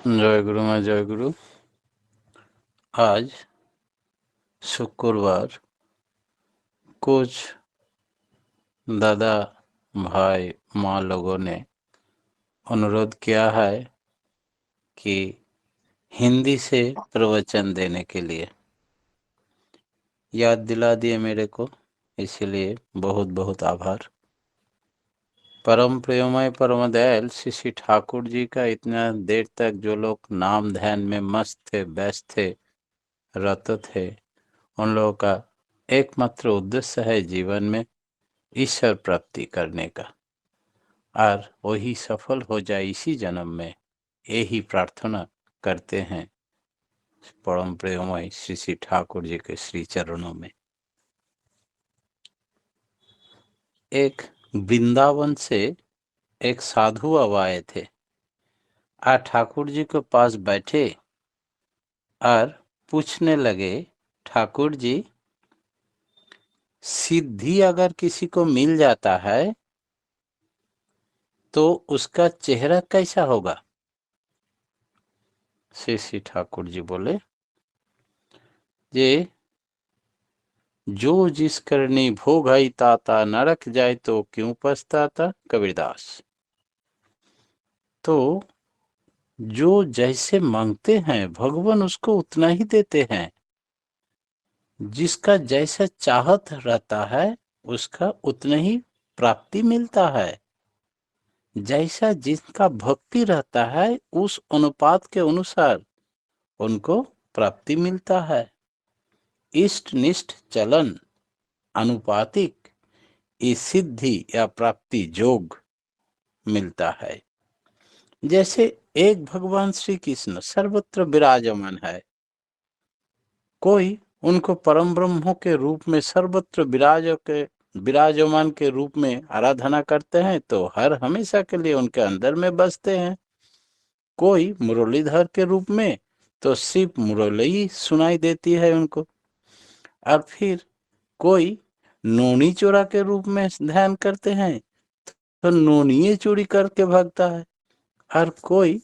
जय गुरु माँ जय गुरु। आज शुक्रवार कुछ दादा भाई माँ लोगों ने अनुरोध किया है कि हिंदी से प्रवचन देने के लिए याद दिला दिए मेरे को, इसलिए बहुत बहुत आभार। परम प्रेममय परम दयाल श्री श्री ठाकुर जी का इतना देर तक जो लोग नाम ध्यान में मस्त थे, व्यस्त थे, रत थे, उन लोगों का एकमात्र उद्देश्य है जीवन में ईश्वर प्राप्ति करने का, और वही सफल हो जाए इसी जन्म में, यही प्रार्थना करते हैं परम प्रेममय श्री श्री ठाकुर जी के श्री चरणों में। एक वृंदावन से एक साधु अब आए थे, और ठाकुर जी के पास बैठे और पूछने लगे, ठाकुर जी, सिद्धि अगर किसी को मिल जाता है तो उसका चेहरा कैसा होगा? श्री श्री ठाकुर जी बोले, ये जो जिस करनी भोग है ताता, नरक जाए तो क्यों पछताता, कबीरदास। तो जो जैसे मांगते हैं भगवान उसको उतना ही देते हैं, जिसका जैसा चाहत रहता है उसका उतना ही प्राप्ति मिलता है। जैसा जिसका भक्ति रहता है उस अनुपात के अनुसार उनको प्राप्ति मिलता है। इष्ट निष्ठ चलन अनुपातिक इस सिद्धि या प्राप्ति जोग मिलता है। जैसे एक भगवान श्री कृष्ण सर्वत्र विराजमान है, कोई उनको परम ब्रह्म के रूप में सर्वत्र विराजमान के रूप में आराधना करते हैं तो हर हमेशा के लिए उनके अंदर में बसते हैं। कोई मुरलीधर के रूप में तो सिर्फ मुरली ही सुनाई देती है उनको, और फिर कोई नोनी चोरा के रूप में ध्यान करते हैं तो नोनिये चोरी करके भागता है, और कोई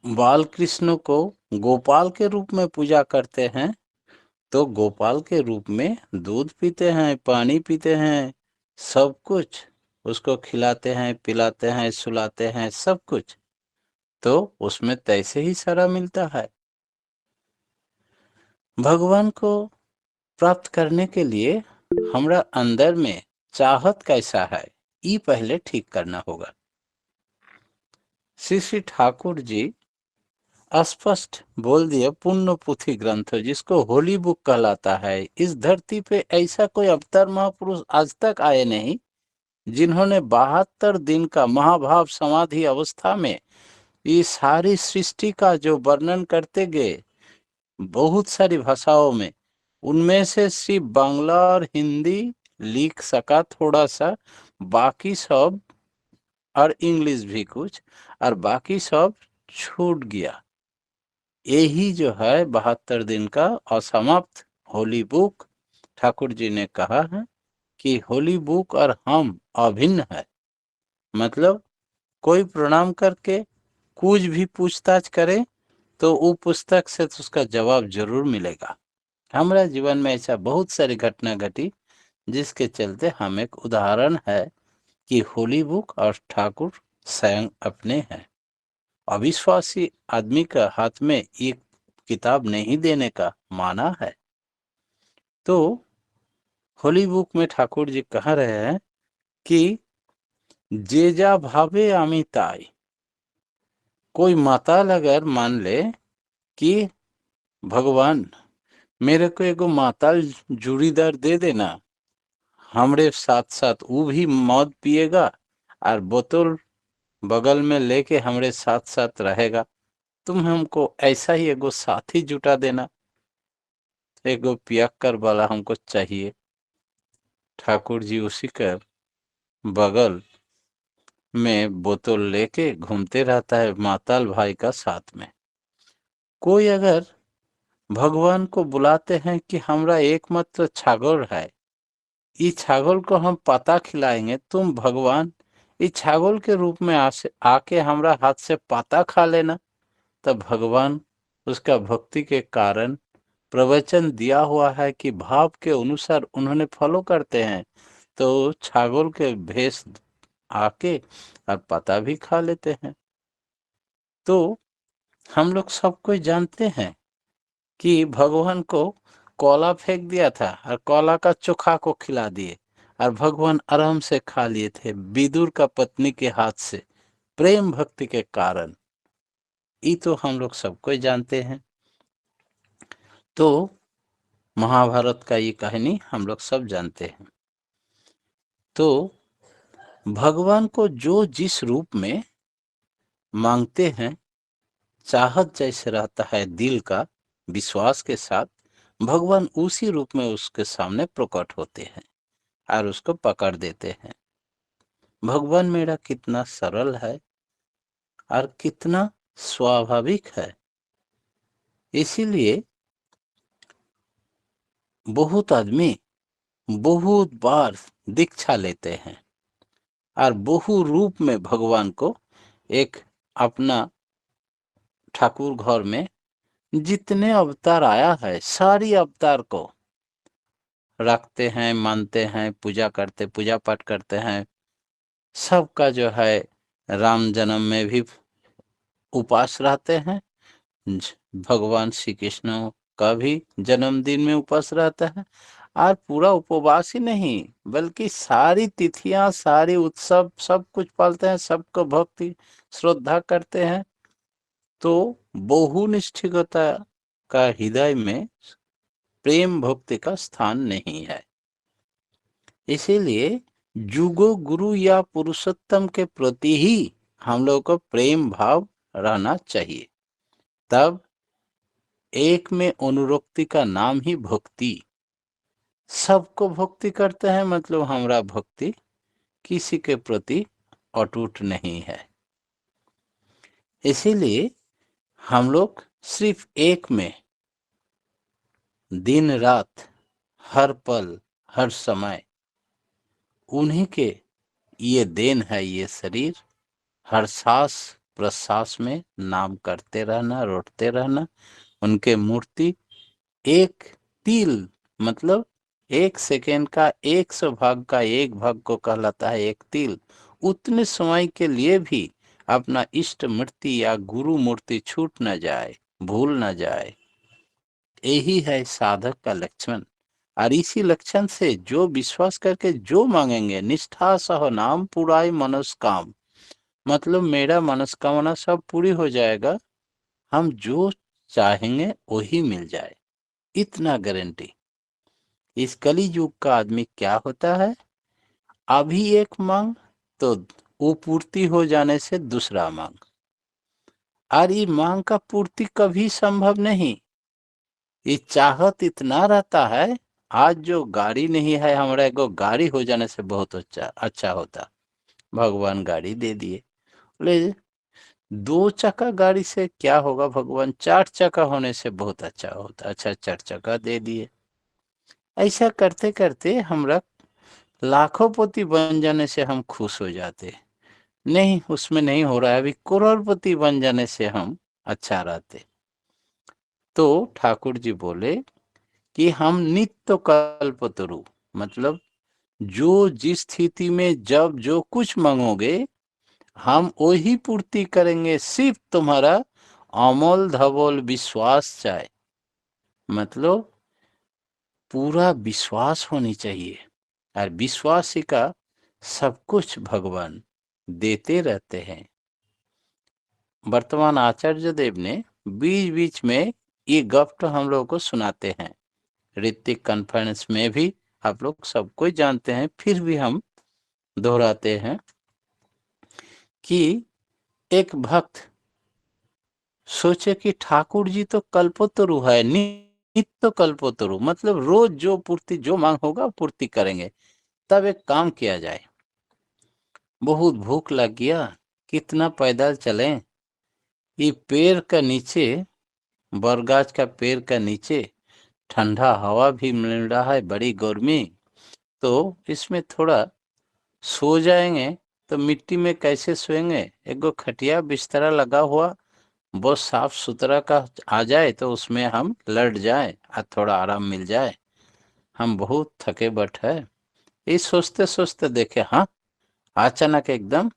बाल कृष्ण को गोपाल के रूप में पूजा करते हैं तो गोपाल के रूप में दूध पीते हैं, पानी पीते हैं, सब कुछ उसको खिलाते हैं, पिलाते हैं, सुलाते हैं, सब कुछ, तो उसमें तैसे ही सारा मिलता है। भगवान को प्राप्त करने के लिए हमरा अंदर में चाहत कैसा है, ये पहले ठीक करना होगा। श्री श्री ठाकुर जी स्पष्ट बोल दिए, पुण्य पुथी ग्रंथ जिसको होली बुक कहलाता है, इस धरती पे ऐसा कोई अवतार महापुरुष आज तक आए नहीं जिन्होंने 72 दिन का महाभाव समाधि अवस्था में ये सारी सृष्टि का जो वर्णन करते गए बहुत सारी भाषाओं में, उनमें से सिर्फ बांग्ला और हिंदी लिख सका थोड़ा सा, बाकी सब, और इंग्लिश भी कुछ, और बाकी सब छूट गया। यही जो है 72 दिन का असमाप्त होली बुक, ठाकुर जी ने कहा है कि होली बुक और हम अभिन्न है। मतलब कोई प्रणाम करके कुछ भी पूछताछ करे तो वो पुस्तक से तो उसका जवाब जरूर मिलेगा। हमारा जीवन में ऐसा बहुत सारी घटना घटी जिसके चलते हम एक उदाहरण है कि होली बुक और ठाकुर स्वयं अपने हैं। अविश्वासी आदमी का हाथ में एक किताब नहीं देने का माना है। तो होली बुक में ठाकुर जी कह रहे हैं कि जे जा भावे आमी ताई। कोई माताल अगर मान ले कि भगवान मेरे को एगो माताल जूड़ीदार दे देना, हमरे साथ साथ वो भी मौत पिएगा और बोतल बगल में लेके हमरे साथ साथ रहेगा, तुम हमको ऐसा ही एगो साथी जुटा देना, एगो पियक्कर वाला हमको चाहिए। ठाकुर जी उसी का बगल में बोतल लेके घूमते रहता है माताल भाई का साथ में। कोई अगर भगवान को बुलाते हैं कि हमरा एकमात्र छागल है, इस छागल को हम पता खिलाएंगे, तुम भगवान इस छागल के रूप में आके हमरा हाथ से पाता खा लेना, तब भगवान उसका भक्ति के कारण प्रवचन दिया हुआ है कि भाव के अनुसार उन्होंने फॉलो करते हैं, तो छागल के भेष आके और पता भी खा लेते हैं। तो हम लोग सब कोई जानते हैं कि भगवान को कोला फेंक दिया था और कोला का चोखा को खिला दिए और भगवान आराम से खा लिए थे विदुर का पत्नी के हाथ से, प्रेम भक्ति के कारण। ये तो हम लोग सब कोई जानते हैं। तो महाभारत का ये कहानी हम लोग सब जानते हैं। तो भगवान को जो जिस रूप में मांगते हैं, चाहत जैसे रहता है दिल का विश्वास के साथ, भगवान उसी रूप में उसके सामने प्रकट होते हैं और उसको पकड़ देते हैं। भगवान मेरा कितना सरल है और कितना स्वाभाविक है। इसीलिए बहुत आदमी बहुत बार दीक्षा लेते हैं और बहु रूप में भगवान को एक अपना ठाकुर घर में जितने अवतार आया है सारी अवतार को रखते हैं, मानते हैं, पूजा करते, पूजा पाठ करते हैं। सबका जो है राम जन्म में भी उपास रहते हैं, भगवान श्री कृष्ण का भी जन्मदिन में उपास रहता है। और पूरा उपवास ही नहीं बल्कि सारी तिथियां, सारी उत्सव सब कुछ पालते हैं, सबको भक्ति श्रद्धा करते हैं। तो बहुनिष्ठिकता का हृदय में प्रेम भक्ति का स्थान नहीं है। इसीलिए जुगो गुरु या पुरुषोत्तम के प्रति ही हम लोग को प्रेम भाव रहना चाहिए। तब एक में अनुरक्ति का नाम ही भक्ति। सबको भक्ति करते हैं मतलब हमारा भक्ति किसी के प्रति अटूट नहीं है। इसीलिए हम लोग सिर्फ एक में दिन रात हर पल हर समय उन्हीं के ये देन है, ये शरीर हर सांस प्रश्वास में नाम करते रहना, रोटते रहना। उनके मूर्ति एक तिल मतलब एक सेकेंड का 100 भाग का एक भाग को कहलाता है एक तिल। उतने समय के लिए भी अपना इष्ट मूर्ति या गुरु मूर्ति छूट न जाए, भूल न जाए। यही है साधक का लक्षण। और इसी लक्षण से जो विश्वास करके जो मांगेंगे, निष्ठा सह नाम पुराई मनस्काम, मतलब मेरा मनस्कामना सब पूरी हो जाएगा, हम जो चाहेंगे वही मिल जाए, इतना गारंटी। इस कली युग का आदमी क्या होता है, अभी एक मांग तो वो पूर्ति हो जाने से दूसरा मांग, और ये मांग का पूर्ति कभी संभव नहीं। ये चाहत इतना रहता है, आज जो गाड़ी नहीं है हमारा, एगो गाड़ी हो जाने से बहुत अच्छा होता। भगवान गाड़ी दे दिए, बोले 2 चक्का गाड़ी से क्या होगा, भगवान 4 चक्का होने से बहुत अच्छा होता। अच्छा 4 चक्का दे दिए। ऐसा करते करते हमरा लाखोंपति बन जाने से हम खुश हो जाते। नहीं, उसमें नहीं हो रहा है, अभी करोड़पति बन जाने से हम अच्छा रहते। तो ठाकुर जी बोले कि हम नित्य कल्पतरु, मतलब जो जिस स्थिति में जब जो कुछ मांगोगे हम वही पूर्ति करेंगे, सिर्फ तुम्हारा अमोल धवल विश्वास चाहे, मतलब पूरा विश्वास होनी चाहिए। और विश्वास ही का सब कुछ भगवान देते रहते हैं। वर्तमान आचार्य देव ने बीच बीच में ये गप तो हम लोगों को सुनाते हैं, ऋतिक कॉन्फ्रेंस में भी आप लोग सब कोई जानते हैं, फिर भी हम दोहराते हैं कि एक भक्त सोचे कि ठाकुर जी तो कल्पतरु है, नित्य कल्पतरु, मतलब रोज जो पूर्ति जो मांग होगा पूर्ति करेंगे। तब एक काम किया जाए, बहुत भूख लग गया, कितना पैदल चलें, ये पेड़ का नीचे, बरगाछ का पेड़ का नीचे ठंडा हवा भी मिल रहा है, बड़ी गर्मी, तो इसमें थोड़ा सो जाएंगे तो मिट्टी में कैसे सोएंगे? एगो खटिया बिस्तरा लगा हुआ वो साफ सुथरा का आ जाए तो उसमें हम लड़ जाए और थोड़ा आराम मिल जाए। हम बहुत थके बट है। ये सोचते सोचते देखे, हाँ, अचानक एकदम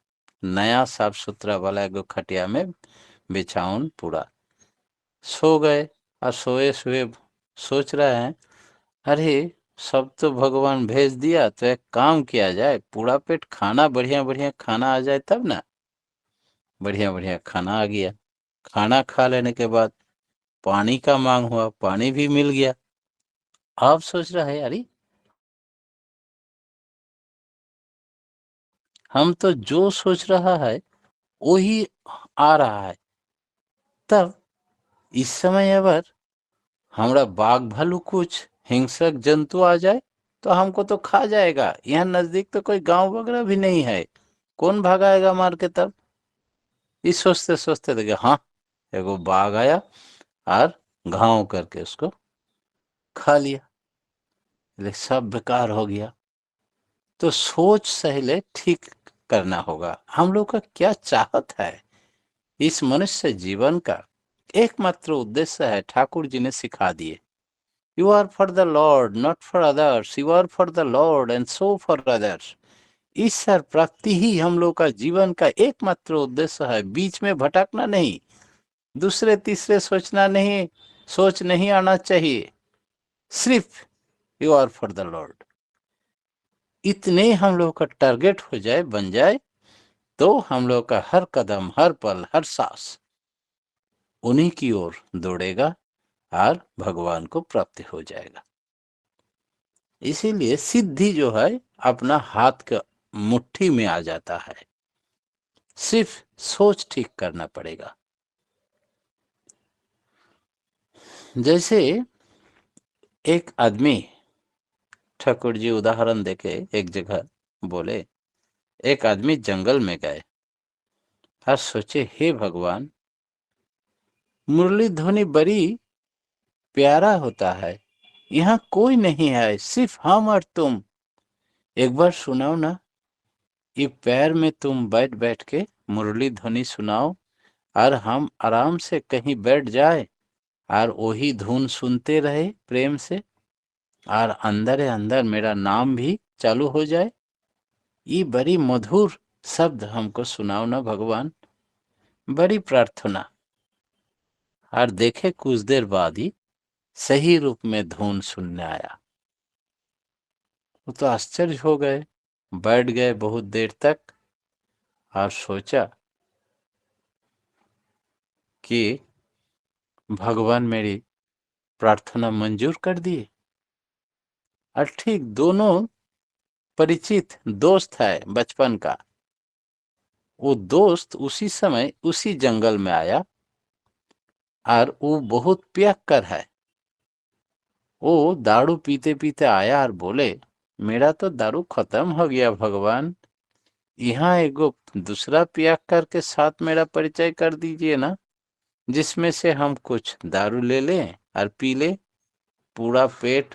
नया साफ सुथरा वाला एगो खटिया में बिछाउन पूरा सो गए। और सोए सोए सोच रहे हैं, अरे सब तो भगवान भेज दिया, तो एक काम किया जाए, पूरा पेट खाना, बढ़िया बढ़िया खाना आ जाए तब ना। बढ़िया बढ़िया खाना आ गया। खाना खा लेने के बाद पानी का मांग हुआ, पानी भी मिल गया। आप सोच रहे हैं, अरे हम तो जो सोच रहा है वही आ रहा है। तब इस समय अगर हमरा बाघ भालू कुछ हिंसक जंतु आ जाए तो हमको तो खा जाएगा। यहाँ नजदीक तो कोई गांव वगैरह भी नहीं है, कौन भागाएगा मार के तब? इस सोचते सोचते देखे, हाँ, एगो बाघ आया और घाव करके उसको खा लिया। लेकिन सब बेकार हो गया। तो सोच सही ठीक करना होगा। हम लोग का क्या चाहत है? इस मनुष्य जीवन का एकमात्र उद्देश्य है, ठाकुर जी ने सिखा दिए, you are for the lord not for others, you are for the lord and so for others. ईश्वर प्राप्ति ही हम लोग का जीवन का एकमात्र उद्देश्य है। बीच में भटकना नहीं, दूसरे तीसरे सोचना नहीं, सोच नहीं आना चाहिए। सिर्फ you are for the lord, इतने हम लोग का टारगेट हो जाए, बन जाए, तो हम लोग का हर कदम, हर पल, हर सांस उन्हीं की ओर दौड़ेगा और भगवान को प्राप्ति हो जाएगा। इसीलिए सिद्धि जो है अपना हाथ का मुट्ठी में आ जाता है। सिर्फ सोच ठीक करना पड़ेगा। जैसे एक आदमी, ठाकुर जी उदाहरण देके एक जगह बोले, एक आदमी जंगल में गए और सोचे, हे भगवान, मुरली ध्वनि बड़ी प्यारा होता है, यहाँ कोई नहीं है, सिर्फ हम और तुम। एक बार सुनाओ ना, ये पैर में तुम बैठ बैठ के मुरली ध्वनि सुनाओ और हम आराम से कहीं बैठ जाए और वही धुन सुनते रहे प्रेम से, और अंदर अंदर मेरा नाम भी चालू हो जाए। ये बड़ी मधुर शब्द हमको सुनाओ ना भगवान, बड़ी प्रार्थना। और देखे कुछ देर बाद ही सही रूप में धुन सुनने आया। वो तो आश्चर्य हो गए, बैठ गए बहुत देर तक और सोचा कि भगवान मेरी प्रार्थना मंजूर कर दिए। और ठीक दोनों परिचित दोस्त है बचपन का, वो दोस्त उसी समय उसी जंगल में आया और वो बहुत पियक्कर है। वो दारू पीते पीते आया और बोले, मेरा तो दारू खत्म हो गया भगवान, यहाँ एगो दूसरा पियक्कर के साथ मेरा परिचय कर दीजिए ना, जिसमें से हम कुछ दारू ले लें और पी ले, पूरा पेट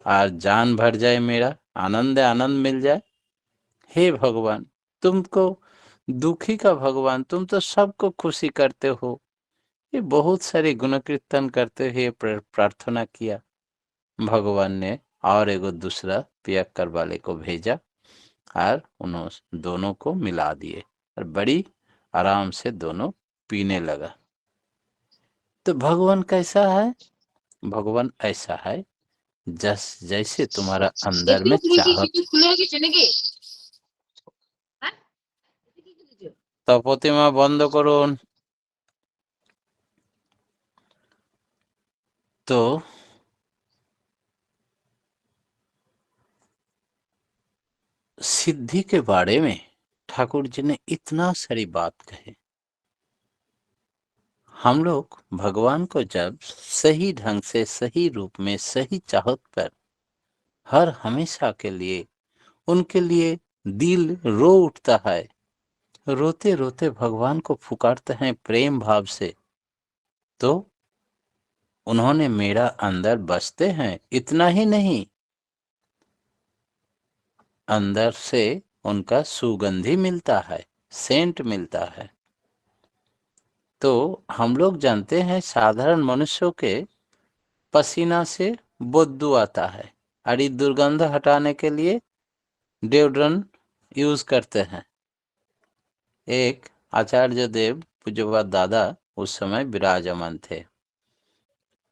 और जान भर जाए, मेरा आनंद आनंद मिल जाए। हे भगवान, तुमको दुखी का भगवान, तुम तो सबको खुशी करते हो। ये बहुत सारे गुण कीर्तन करते हुए प्रार्थना किया। भगवान ने और एगो दूसरा पियक्कर वाले को भेजा और उन्होंने दोनों को मिला दिए और बड़ी आराम से दोनों पीने लगा। तो भगवान कैसा है? भगवान ऐसा है जैसे तुम्हारा अंदर में चाहत। তপতিমা বন্ধ করুন। तो सिद्धि के बारे में ठाकुर जी ने इतना सारी बात कही। हम लोग भगवान को जब सही ढंग से, सही रूप में, सही चाहत पर हर हमेशा के लिए उनके लिए दिल रो उठता है, रोते रोते भगवान को पुकारते हैं प्रेम भाव से, तो उन्होंने मेरा अंदर बसते हैं। इतना ही नहीं, अंदर से उनका सुगंधी मिलता है, सेंट मिलता है। तो हम लोग जानते हैं साधारण मनुष्यों के पसीना से बदबू आता है, और ये दुर्गंध हटाने के लिए डिओड्रेंट यूज करते हैं। एक आचार्य देव पूज्यपाद दादा उस समय विराजमान थे।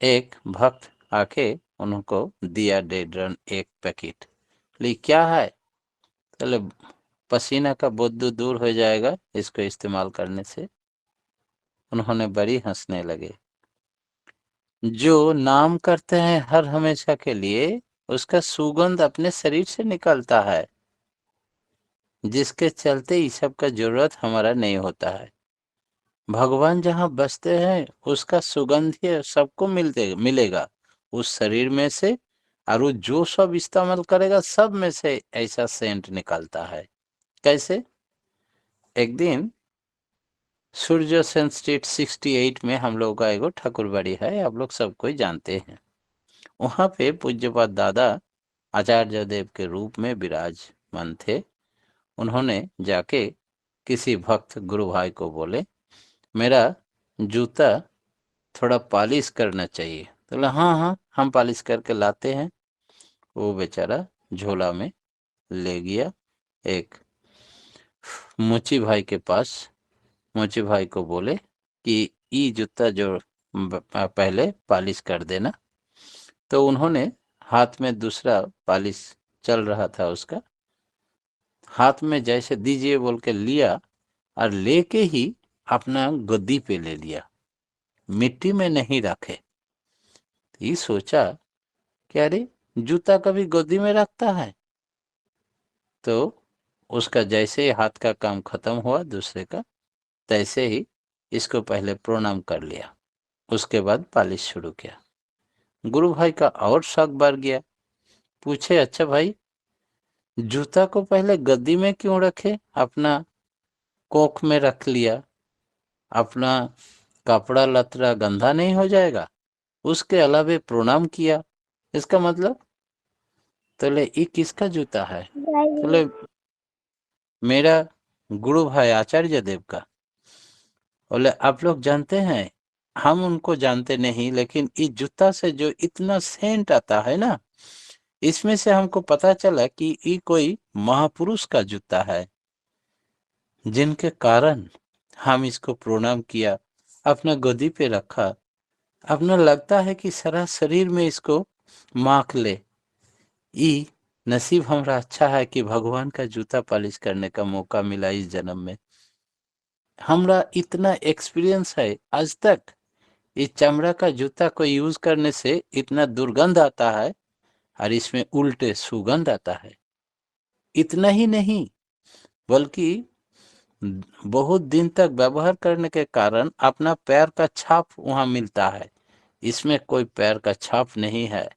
एक भक्त आके उनको दिया डिओड्रेंट एक पैकेट, ली क्या है, चले पसीना का बदबू दूर हो जाएगा इसको इस्तेमाल करने से। उन्होंने बड़ी हंसने लगे। जो नाम करते हैं हर हमेशा के लिए, उसका सुगंध अपने शरीर से निकलता है, जिसके चलते इस सब का जरूरत हमारा नहीं होता है। भगवान जहाँ बसते हैं उसका सुगंध ही सबको मिलेगा उस शरीर में से, और वो जो सब इस्तेमाल करेगा सब में से ऐसा सेंट निकलता है। कैसे? एक दिन सूर्य सेन स्ट्रीट 68 में हम लोग का एगो ठाकुरबाड़ी है, आप लोग सब कोई जानते हैं। वहाँ पे पूज्यपाद दादा आचार्य देव के रूप में विराजमान थे। उन्होंने जाके किसी भक्त गुरु भाई को बोले, मेरा जूता थोड़ा पॉलिश करना चाहिए। तो बोला हाँ हाँ हम पॉलिश करके लाते हैं। वो बेचारा झोला में ले गया, एक मोची भाई के पास। मोची भाई को बोले कि ये जूता जो पहले पॉलिश कर देना। तो उन्होंने हाथ में दूसरा पॉलिश चल रहा था उसका, हाथ में जैसे दीजिए बोल के लिया, और लेके ही अपना गद्दी पे ले लिया, मिट्टी में नहीं रखे। ये सोचा कि अरे जूता कभी गोदी में रखता है। तो उसका जैसे ही हाथ का काम खत्म हुआ दूसरे का, तैसे ही इसको पहले प्रणाम कर लिया, उसके बाद पॉलिश शुरू किया। गुरु भाई का और शक बढ़ गया। पूछे, अच्छा भाई जूता को पहले गद्दी में क्यों रखे, अपना कोख में रख लिया, अपना कपड़ा लतरा गंदा नहीं हो जाएगा? उसके अलावे प्रणाम किया, इसका मतलब? तो ले ये किसका जूता है? तो ले मेरा गुरु भाई आचार्य देव का। बोले आप लोग जानते हैं? हम उनको जानते नहीं, लेकिन इस जूता से जो इतना सेंट आता है ना, इसमें से हमको पता चला कि ये कोई महापुरुष का जूता है, जिनके कारण हम इसको प्रणाम किया, अपना गोदी पे रखा, अपना लगता है कि सारा शरीर में इसको माख ले। ई नसीब हमारा अच्छा है कि भगवान का जूता पॉलिश करने का मौका मिला इस जन्म में। हमरा इतना एक्सपीरियंस है आज तक, इस चमड़ा का जूता को यूज करने से इतना दुर्गंध आता है, और इसमें उल्टे सुगंध आता है। इतना ही नहीं, बल्कि बहुत दिन तक व्यवहार करने के कारण अपना पैर का छाप वहां मिलता है। इसमें कोई पैर का छाप नहीं है,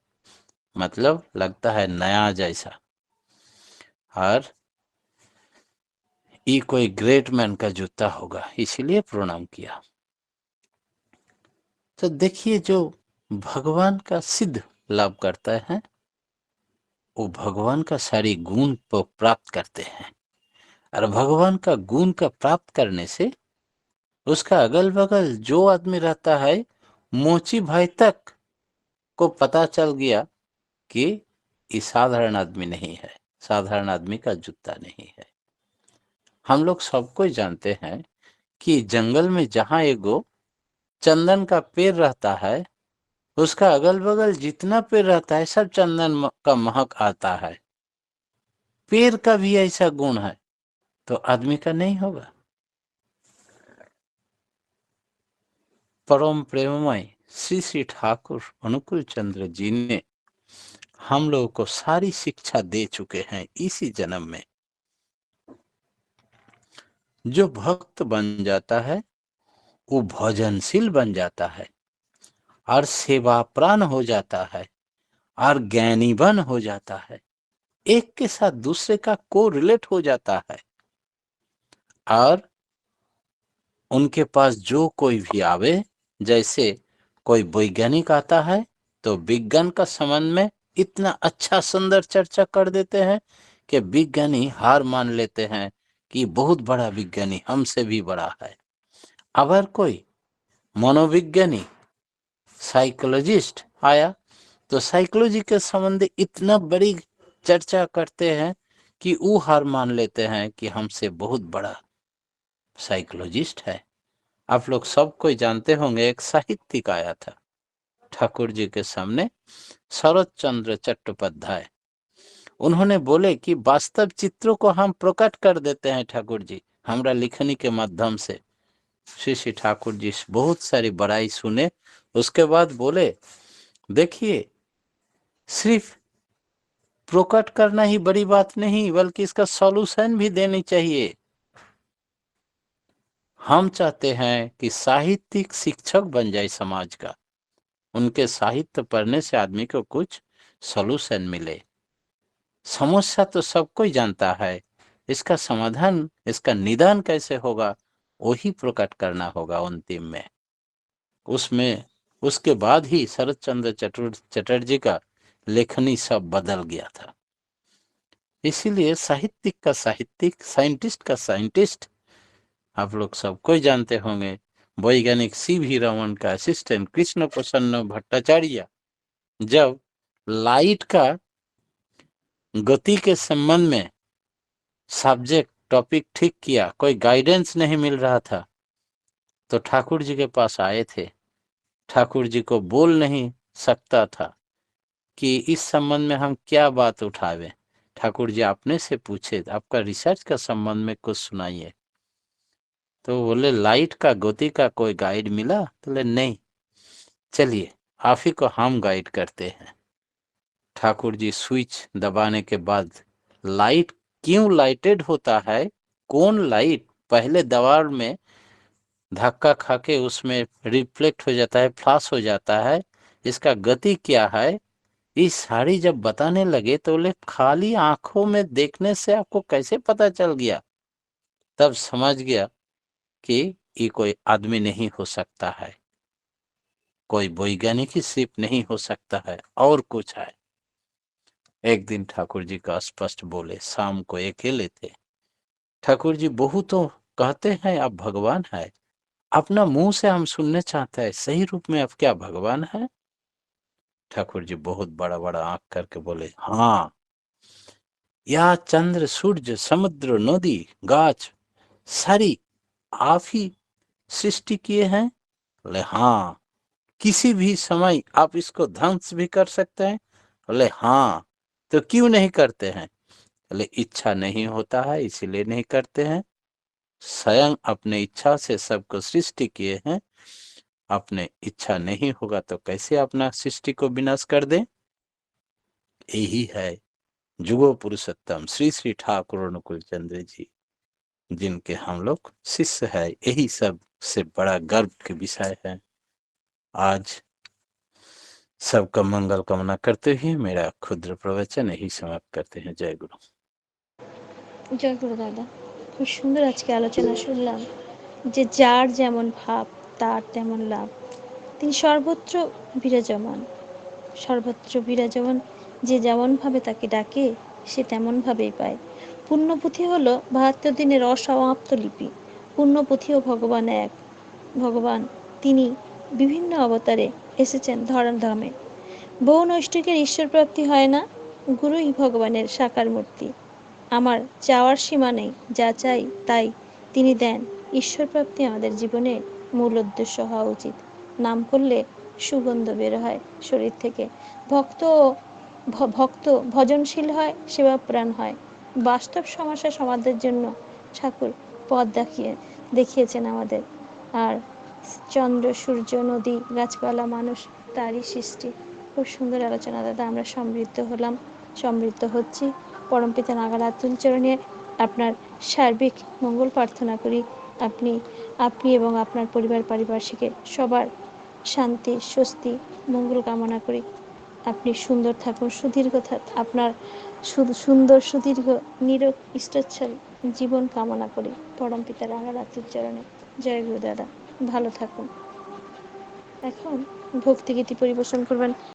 मतलब लगता है नया जैसा। और ये कोई ग्रेट मैन का जूता होगा, इसीलिए प्रणाम किया। तो देखिए, जो भगवान का सिद्ध लाभ करता है, वो भगवान का सारी गुण को प्राप्त करते हैं। और भगवान का गुण का प्राप्त करने से उसका अगल बगल जो आदमी रहता है, मोची भाई तक को पता चल गया कि ये साधारण आदमी नहीं है, साधारण आदमी का जूता नहीं है। हम लोग सबको जानते हैं कि जंगल में जहां एगो चंदन का पेड़ रहता है, उसका अगल बगल जितना पेड़ रहता है सब चंदन का महक आता है। पेड़ का भी ऐसा गुण है, तो आदमी का नहीं होगा? परम प्रेममय श्री श्री ठाकुर अनुकूल चंद्र जी ने हम लोगों को सारी शिक्षा दे चुके हैं इसी जन्म में। जो भक्त बन जाता है वो भजनशील बन जाता है, और सेवा प्राण हो जाता है, और ज्ञानी बन हो जाता है। एक के साथ दूसरे का को रिलेट हो जाता है, और उनके पास जो कोई भी आवे, जैसे कोई वैज्ञानिक आता है तो विज्ञान का संबंध में इतना अच्छा सुंदर चर्चा कर देते हैं कि विज्ञानी हार मान लेते हैं कि बहुत बड़ा विज्ञानी हमसे भी बड़ा है। अगर कोई मनोविज्ञानी साइकोलॉजिस्ट आया तो साइकोलॉजी के संबंध इतना बड़ी चर्चा करते हैं कि वो हार मान लेते हैं कि हमसे बहुत बड़ा साइकोलॉजिस्ट है। आप लोग सब कोई जानते होंगे, एक साहित्यिक आया था ठाकुर जी के सामने, शरत चंद्र चट्टोपाध्याय। उन्होंने बोले कि वास्तव चित्रों को हम प्रकट कर देते हैं ठाकुर जी हमारा लिखनी के माध्यम से। श्री श्री ठाकुर जी बहुत सारी बड़ाई सुने, उसके बाद बोले देखिए सिर्फ प्रकट करना ही बड़ी बात नहीं बल्कि इसका सॉल्यूशन भी देनी चाहिए। हम चाहते हैं कि साहित्यिक शिक्षक बन जाए समाज का, उनके साहित्य पढ़ने से आदमी को कुछ सॉल्यूशन मिले। समस्या तो सब कोई जानता है, इसका समाधान, इसका निदान कैसे होगा वही प्रकट करना होगा अंतिम में। उसमें उसके बाद ही शरत चंद्र चटर्जी का लेखनी सब बदल गया था। इसीलिए साहित्यिक का साहित्यिक, साइंटिस्ट का साइंटिस्ट आप लोग सब कोई जानते होंगे। वैज्ञानिक सी.वी. रमन का असिस्टेंट कृष्ण प्रसन्न भट्टाचार्य जब लाइट का गति के संबंध में सब्जेक्ट टॉपिक ठीक किया, कोई गाइडेंस नहीं मिल रहा था, तो ठाकुर जी के पास आए थे। ठाकुर जी को बोल नहीं सकता था कि इस संबंध में हम क्या बात उठावे। ठाकुर जी आपने से पूछे, आपका रिसर्च का संबंध में कुछ सुनाइए। तो बोले लाइट का गति का कोई गाइड मिला? तो बोले नहीं, चलिए आप ही को हम गाइड करते हैं। ठाकुर जी स्विच दबाने के बाद लाइट क्यों लाइटेड होता है, कौन लाइट पहले दीवार में धक्का खा के उसमें रिफ्लेक्ट हो जाता है, फ्लैश हो जाता है, इसका गति क्या है, ये सारी जब बताने लगे तो बोले खाली आंखों में देखने से आपको कैसे पता चल गया? तब समझ गया कि ये कोई आदमी नहीं हो सकता है, कोई वैज्ञानिक ही सिर्फ नहीं हो सकता है, और कुछ है। एक दिन ठाकुर जी का स्पष्ट बोले, शाम को अकेले थे। ठाकुर जी बहुतों कहते हैं आप भगवान है, अपना मुंह से हम सुनने चाहते हैं सही रूप में आप क्या भगवान है? ठाकुर जी बहुत बड़ा बड़ा आंख करके बोले, हाँ, या चंद्र सूर्य समुद्र नदी गाछ सारी आप ही सृष्टि किए हैं? बोले हाँ। किसी भी समय आप इसको ध्वंस भी कर सकते हैं? बोले हाँ। तो क्यों नहीं करते हैं? बोले इच्छा नहीं होता है इसीलिए नहीं करते हैं। स्वयं अपने इच्छा से सबको सृष्टि किए हैं, अपने इच्छा नहीं होगा तो कैसे अपना सृष्टि को विनाश कर दे? यही है जुगो पुरुषोत्तम श्री श्री ठाकुर अनुकूल चंद्र जी, जिनके हम लोग शिष्य है। यही सब से बड़ा गर्व के विषय है। आज सबका मंगल कामना करते हुए मेरा क्षुद्र प्रवचन यही समाप्त करते हैं। जय गुरु। জয় গুরু দাদা, খুব সুন্দর আজকে আলোচনা শুনলাম যে যার যেমন ভাব তার তেমন লাভ। তিনি সর্বত্র বিরাজমান, সর্বত্র বিরাজমান, যে যেমনভাবে তাকে ডাকে সে তেমনভাবেই পায়। পুণ্যপুঁথি হলো ৭২ দিনের অসমাপ্ত লিপি। পুণ্যপুঁথিও ভগবান এক। ভগবান তিনি বিভিন্ন অবতারে এসেছেন ধরাধামে। বহু নৈষ্ঠিকের ঈশ্বর প্রাপ্তি হয় না, গুরুই ভগবানের সাকার মূর্তি। আমার চাওয়ার সীমা নেই, যা চাই তাই তিনি দেন। ঈশ্বর প্রাপ্তি আমাদের জীবনে মূল উদ্দেশ্য হওয়া উচিত। নাম করলে সুগন্ধ বের হয় শরীর থেকে। ভক্ত ভজনশীল হয়, সেবাপ্রাণ হয়। বাস্তব সমস্যা সমাধানের জন্য ঠাকুর পথ দেখিয়েছেন আমাদের। আর চন্দ্র সূর্য নদী গাছপালা মানুষ তারই সৃষ্টি। খুব সুন্দর আলোচনা দাদা, আমরা সমৃদ্ধ হলাম, সমৃদ্ধ হচ্ছি। পরমপিতা নাগাল আতুল চরণে আপনার সার্বিক মঙ্গল প্রার্থনা করি। আপনি এবং আপনার পরিবার পারিপার্শ্বিকের সবার শান্তি স্বস্তি মঙ্গল কামনা করি। আপনি সুন্দর থাকুন, সুদীর্ঘ আপনার সুন্দর সুদীর্ঘ নিরোগ ইষ্টচ্ছল জীবন কামনা করি পরমপিতা নাগাল আতুল চরণে। জয় গুরু দাদা, ভালো থাকুন। এখন ভক্তিগীতি পরিবেশন করবেন